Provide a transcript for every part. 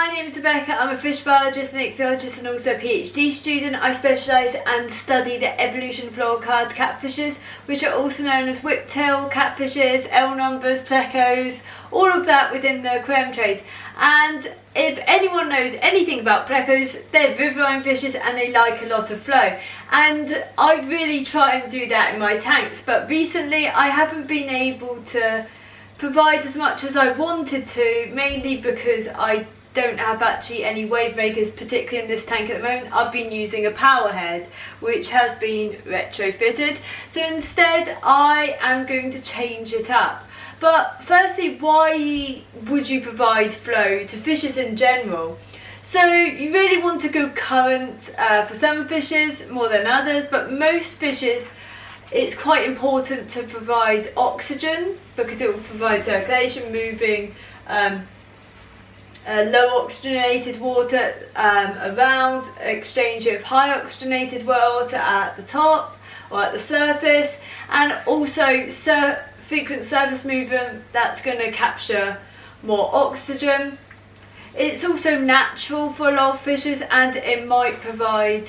my name is Rebecca. I'm a fish biologist and ichthyologist and also a PhD student. I specialise and study the evolution of Loricariids catfishes, which are also known as whiptail catfishes, L-numbers, plecos, all of that within the aquarium trade. And if anyone knows anything about plecos, they're riverine fishes and they like a lot of flow. And I really try and do that in my tanks, but recently I haven't been able to provide as much as I wanted to, mainly because I don't have actually any Wavemakers, particularly in this tank at the moment. I've been using a power head which has been retrofitted, so instead I am going to change it up. But firstly, why would you provide flow to fishes in general? So you really want a good current for some fishes more than others, but most fishes it's quite important to provide oxygen because it will provide circulation, moving low oxygenated water around, exchange of high oxygenated water at the top or at the surface, and also frequent surface movement that's going to capture more oxygen. It's also natural for a lot of fishes, and it might provide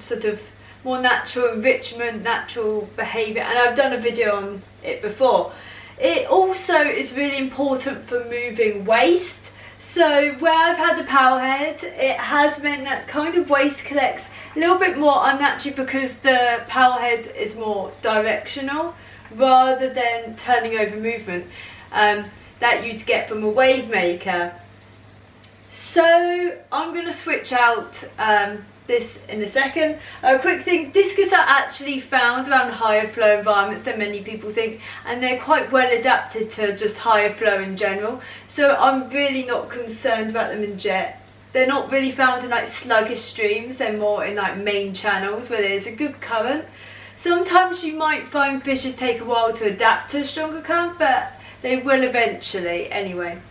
sort of more natural enrichment, natural behaviour, and I've done a video on it before. It also is really important for moving waste. So where I've had a power head, it has meant that kind of waste collects a little bit more unnaturally because the power head is more directional rather than turning over movement that you'd get from a Wavemaker. So I'm going to switch out this in a second. A quick thing, discus are actually found around higher flow environments than many people think, and they're quite well adapted to just higher flow in general, so I'm really not concerned about them in jet. They're not really found in like sluggish streams, they're more in like main channels where there's a good current. Sometimes you might find fishes take a while to adapt to a stronger current, but they will eventually anyway.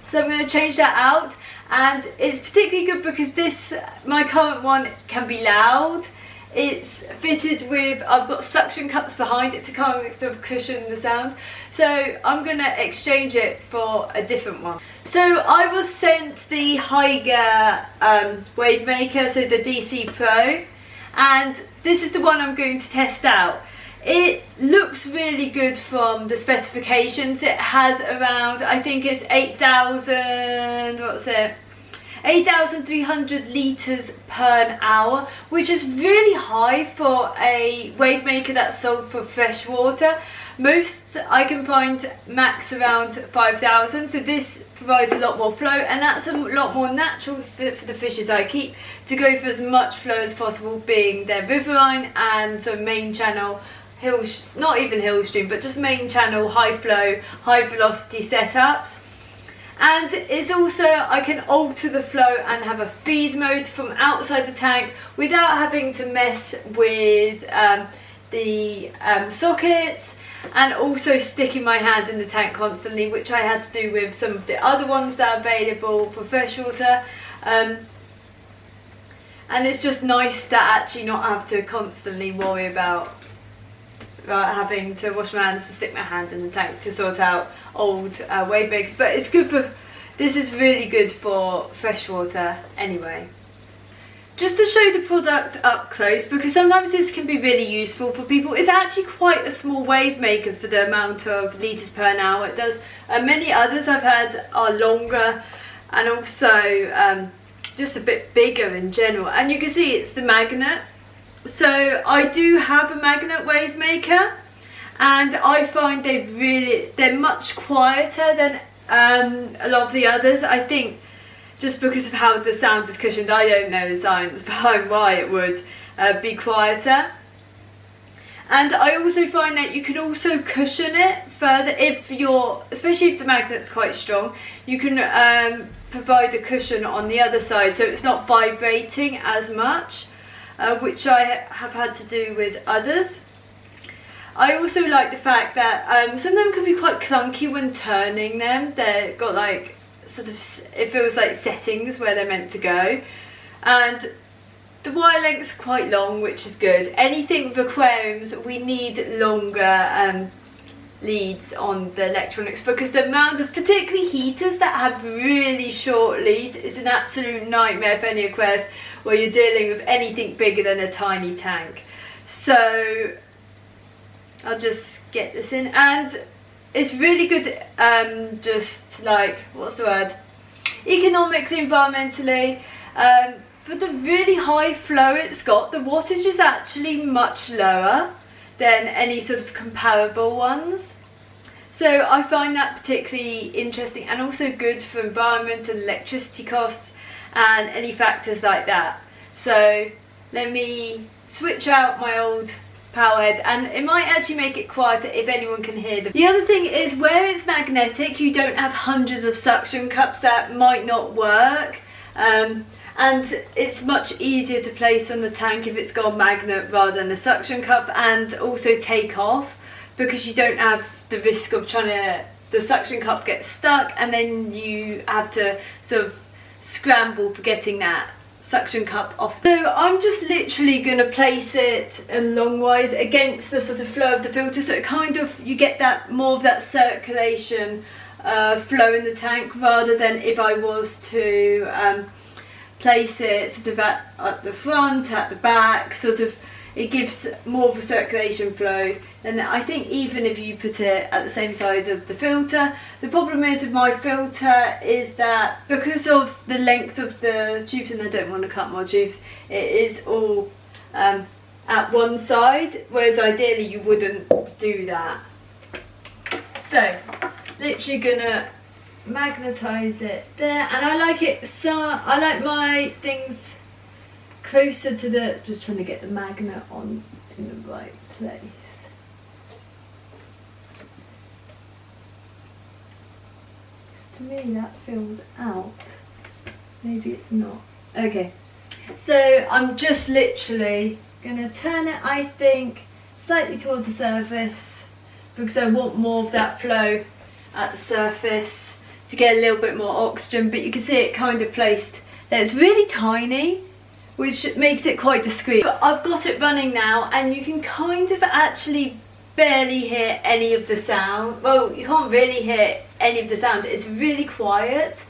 So I'm going to change that out, and it's particularly good because this, my current one, can be loud. It's fitted with, I've got suction cups behind it to kind of cushion the sound. So I'm going to exchange it for a different one. So I was sent the Hygger Wavemaker, so the DC Pro, and this is the one I'm going to test out. It looks really good from the specifications. It has around, I think it's 8,300 litres per hour, which is really high for a Wavemaker that's sold for freshwater. Most I can find max around 5,000, so this provides a lot more flow, and that's a lot more natural for the fishes I keep to go for as much flow as possible, being their riverine and so main channel, not even hill stream, but just main channel, high flow, high velocity setups. And it's also, I can alter the flow and have a feed mode from outside the tank without having to mess with the sockets, and also sticking my hand in the tank constantly, which I had to do with some of the other ones that are available for freshwater. And it's just nice to actually not have to constantly worry about having to wash my hands to stick my hand in the tank to sort out old Wavemakers. But it's good for, this is really good for freshwater anyway. Just to show the product up close, because sometimes this can be really useful for people, it's actually quite a small Wavemaker for the amount of litres per hour it does. Many others I've had are longer and also just a bit bigger in general, and you can see it's the magnet. So I do have a magnet Wavemaker, and I find they're much quieter than a lot of the others. I think just because of how the sound is cushioned, I don't know the science behind why it would be quieter. And I also find that you can also cushion it further if you're, especially if the magnet's quite strong, you can provide a cushion on the other side so it's not vibrating as much. Which I have had to do with others. I also like the fact that some of them can be quite clunky when turning them. They've got like sort of, it feels like settings where they're meant to go, and the wire length's quite long, which is good. Anything with aquariums, we need longer leads on the electronics, because the amount of, particularly heaters that have really short leads, is an absolute nightmare for any Aquarius where you're dealing with anything bigger than a tiny tank. So I'll just get this in, and it's really good, just like, what's the word, economically, environmentally. For the really high flow it's got, the wattage is actually much lower than any sort of comparable ones. So I find that particularly interesting, and also good for environment and electricity costs and any factors like that. So let me switch out my old power head, and it might actually make it quieter if anyone can hear them. The other thing is, where it's magnetic, you don't have hundreds of suction cups that might not work. And it's much easier to place on the tank if it's got a magnet rather than a suction cup, and also take off, because you don't have the risk of the suction cup gets stuck and then you have to sort of scramble for getting that suction cup off. So I'm just literally going to place it longwise against the sort of flow of the filter, so it kind of, you get that more of that circulation flow in the tank, rather than if I was to place it sort of at the front, at the back, sort of, it gives more of a circulation flow. And I think even if you put it at the same size of the filter, the problem is with my filter is that because of the length of the tubes, and I don't want to cut my tubes, it is all at one side, whereas ideally you wouldn't do that. So literally gonna magnetize it there, and I like it, so I like my things closer to the, just trying to get the magnet on in the right place. To me that feels out, maybe it's not. Okay, so I'm just literally gonna turn it, I think, slightly towards the surface, because I want more of that flow at the surface to get a little bit more oxygen. But you can see it kind of placed there. It's really tiny, which makes it quite discreet. But I've got it running now, and you can kind of actually barely hear any of the sound. Well, you can't really hear any of the sound. It's really quiet,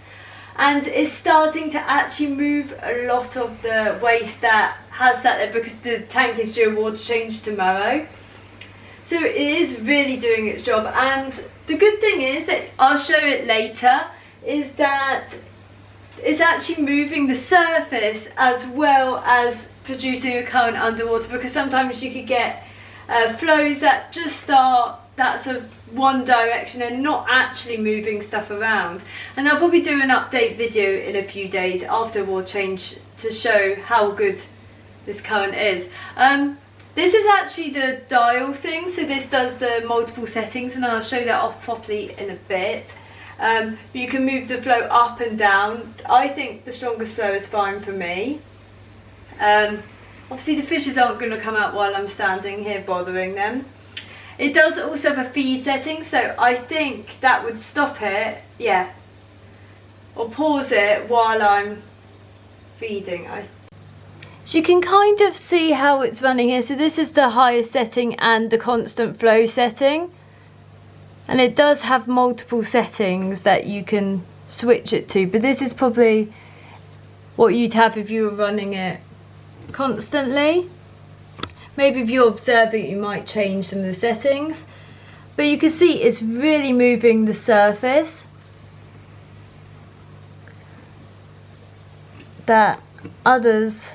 and it's starting to actually move a lot of the waste that has sat there, because the tank is due a water change tomorrow. So it is really doing its job, and the good thing is that, I'll show it later, is that it's actually moving the surface as well as producing a current underwater, because sometimes you could get flows that just start that sort of one direction and not actually moving stuff around. And I'll probably do an update video in a few days after water change to show how good this current is. This is actually the dial thing, so this does the multiple settings, and I'll show that off properly in a bit. You can move the flow up and down. I think the strongest flow is fine for me. Obviously the fishes aren't going to come out while I'm standing here bothering them. It does also have a feed setting, so I think that would stop it, yeah, or pause it while I'm feeding. So you can kind of see how it's running here. So this is the highest setting and the constant flow setting. And it does have multiple settings that you can switch it to. But this is probably what you'd have if you were running it constantly. Maybe if you're observing, you might change some of the settings. But you can see it's really moving the surface. That others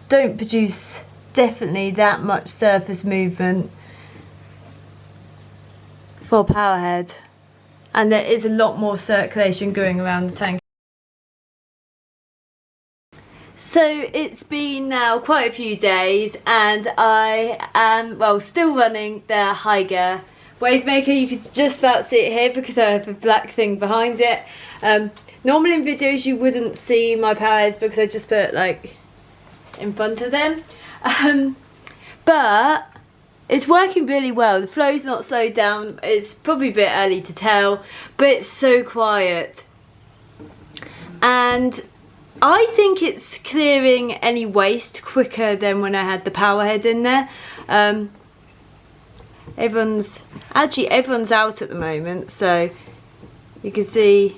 don't produce definitely that much surface movement for powerhead, and there is a lot more circulation going around the tank. So it's been now quite a few days, and I am, well, still running the Hygger Wavemaker. You could just about see it here because I have a black thing behind it. Normally in videos you wouldn't see my powerheads because I just put it like in front of them, but it's working really well. The flow's not slowed down. It's probably a bit early to tell, but it's so quiet, and I think it's clearing any waste quicker than when I had the power head in there. everyone's out at the moment, so you can see,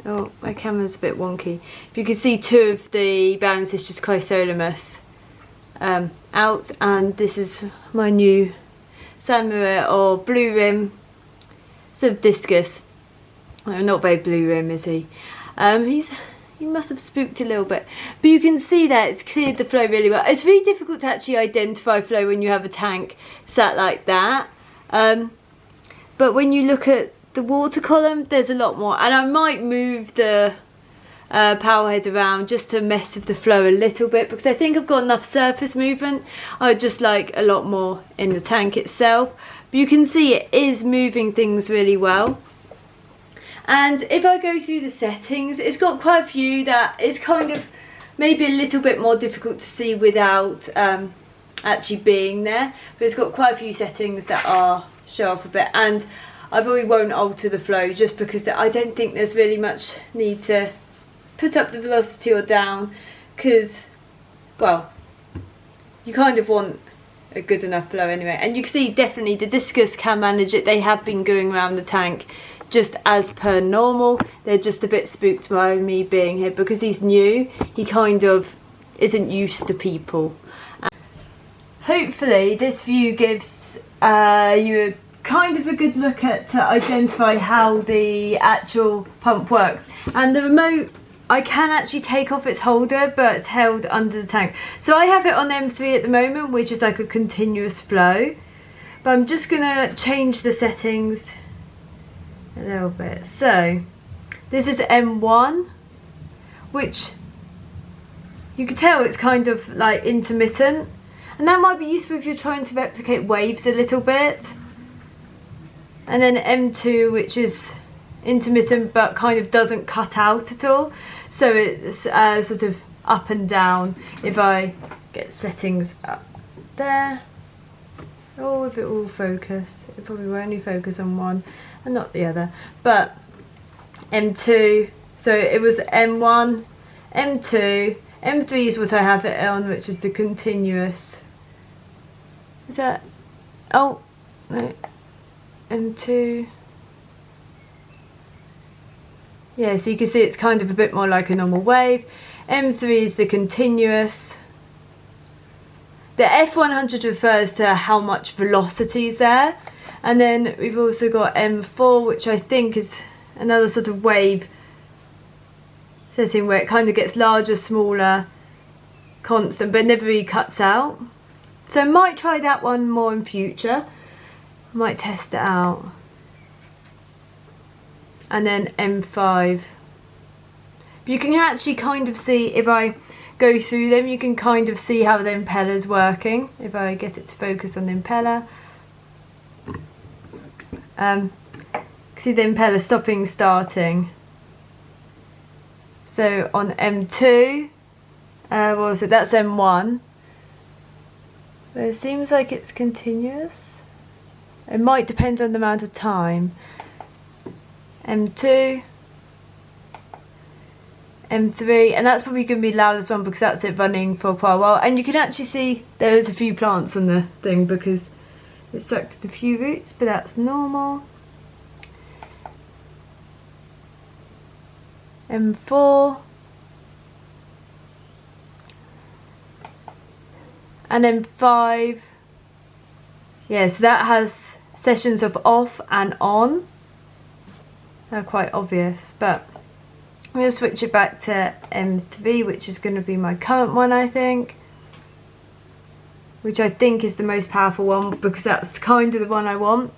oh, my camera's a bit wonky. You can see 2 of the Balancistris chrysolamus out, and this is my new San Maria or blue rim, sort of discus. Not very blue rim, is he? He must have spooked a little bit, but you can see that it's cleared the flow really well. It's really difficult to actually identify flow when you have a tank sat like that, but when you look at the water column, there's a lot more, and I might move the power head around just to mess with the flow a little bit, because I think I've got enough surface movement. I just like a lot more in the tank itself, but you can see it is moving things really well. And if I go through the settings, it's got quite a few that is kind of maybe a little bit more difficult to see without actually being there, but it's got quite a few settings that are show off a bit, and I probably won't alter the flow just because I don't think there's really much need to put up the velocity or down, because, well, you kind of want a good enough flow anyway. And you can see definitely the discus can manage it. They have been going around the tank just as per normal. They're just a bit spooked by me being here because he's new. He kind of isn't used to people. Hopefully this view gives you kind of a good look at to identify how the actual pump works. And the remote, I can actually take off its holder, but it's held under the tank. So I have it on M3 at the moment, which is like a continuous flow. But I'm just gonna change the settings a little bit. So this is M1, which you can tell it's kind of like intermittent, and that might be useful if you're trying to replicate waves a little bit. And then M2, which is intermittent but kind of doesn't cut out at all, so it's sort of up and down. If I get settings up there, oh, if it will focus, it probably will only focus on one and not the other. But M2, so it was M1, M2, M3 is what I have it on, which is the continuous. Is that, oh no, M2. Yeah, so you can see it's kind of a bit more like a normal wave. M3 is the continuous. The F100 refers to how much velocity is there. And then we've also got M4, which I think is another sort of wave setting where it kind of gets larger, smaller, constant, but never really cuts out. So I might try that one more in future. I might test it out. And then M5. You can actually kind of see, if I go through them, you can kind of see how the impeller's working. If I get it to focus on the impeller. See the impeller stopping, starting. So on M2, what was it? That's M1. But it seems like it's continuous. It might depend on the amount of time. M2, M3, and that's probably going to be the loudest one because that's it running for quite a while. And you can actually see there is a few plants on the thing because it sucked a few roots, but that's normal. M4, and M5. Yeah, so that has sessions of off and on. They're quite obvious, but I'm going to switch it back to M3, which is going to be my current one, I think, which I think is the most powerful one because that's kind of the one I want.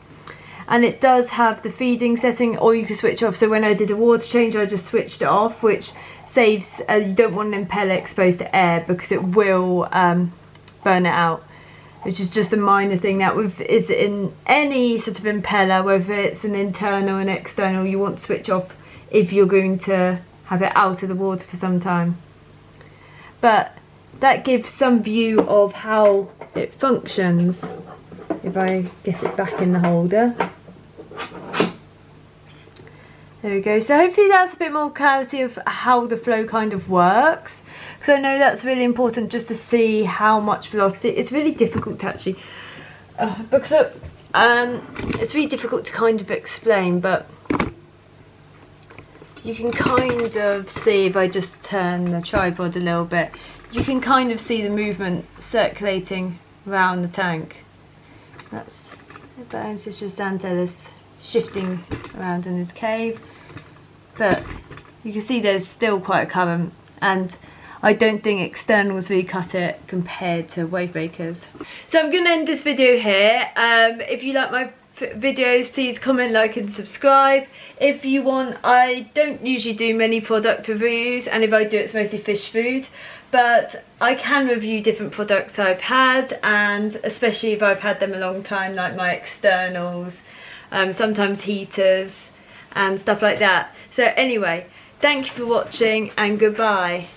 And it does have the feeding setting, or you can switch off. So when I did a water change, I just switched it off, which saves, you don't want an impeller exposed to air because it will burn it out, which is just a minor thing that is in any sort of impeller, whether it's an internal and external, you want to switch off if you're going to have it out of the water for some time. But that gives some view of how it functions. If I get it back in the holder. There we go. So hopefully that's a bit more clarity of how the flow kind of works. Because I know that's really important just to see how much velocity. It's really difficult to actually, because It's really difficult to kind of explain, but you can kind of see, if I just turn the tripod a little bit, you can kind of see the movement circulating around the tank. That's the Xanthelis shifting around in his cave, but you can see there's still quite a current, and I don't think externals really cut it compared to Wavemakers. So I'm going to end this video here. If you like my videos, please comment, like and subscribe. If you want, I don't usually do many product reviews, and if I do, it's mostly fish food, but I can review different products I've had, and especially if I've had them a long time, like my externals, sometimes heaters and stuff like that. So anyway, thank you for watching, and goodbye.